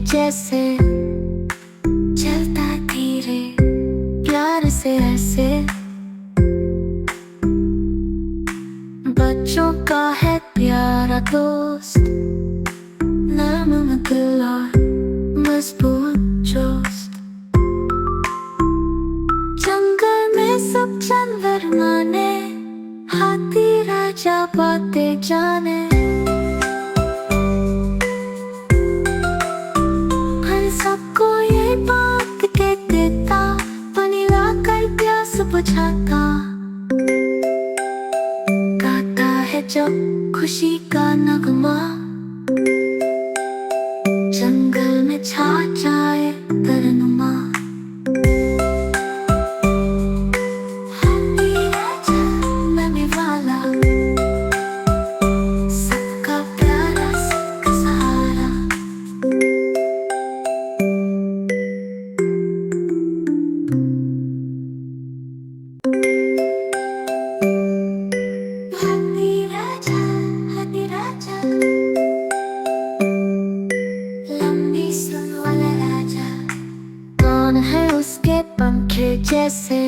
जैसे चलता धीरे प्यार से ऐसे। बच्चों का है प्यारा दोस्त, नरम दिल और मजबूत दोस्त। जंगल में सब जानवर माने, हाथी राजा बातें जाने। हर सबको ये बात कह देता, पानी लाकर प्यास बुझाता। गाता है जब खुशी का नगमा, जंगल में छा जाए तरनुमा। हाथी राजा नन्हे वाला, सबका प्यारा सबका सहारा। हाथी राजा लंबी सुन वाला राजा। कौन है उसके पंखे जैसे,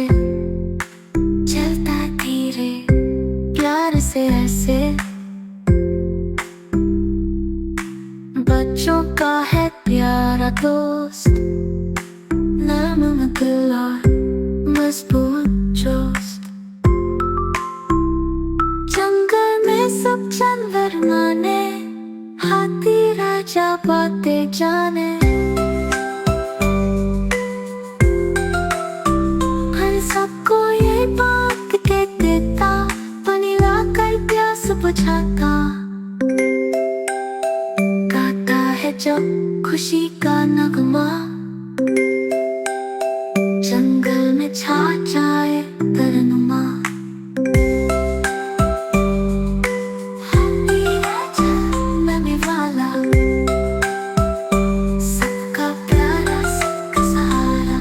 चलता धीरे प्यार से ऐसे। बच्चों का है प्यारा दोस्त, नरम दिल और मजबूत दोस्त। जंगल में सब जानवर माने, हाथी राजा बातें जाने। हर सबको ये बात कह देता, पानी लाकर प्यास बुझाता। गाता है जब खुशी का नगमा, जंगल में छा जाए तरनुमा। हाथी राजा नन्हे वाला, सबका प्यारा सबका सहारा।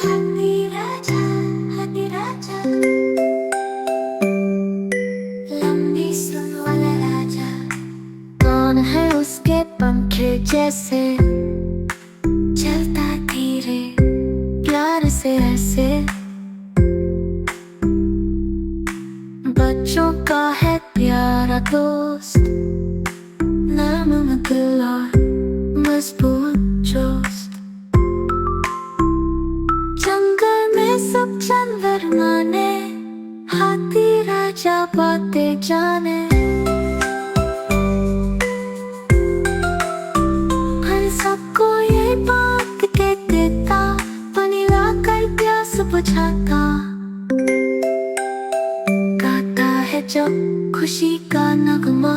हाथी राजा लंबी सुन वाला राजा। कौन है उसके पंखे जैसे, चलता धीरे प्यार से ऐसे। बच्चों का है प्यारा दोस्त, नरम दिल और मजबूत दोस्त। जंगल में सब जानवर माने, हाथी राजा बातें जाने। हर सबको ये बात कह देता, पानी लाकर प्यास बुझाता। गाता है जब खुशी का नगमा,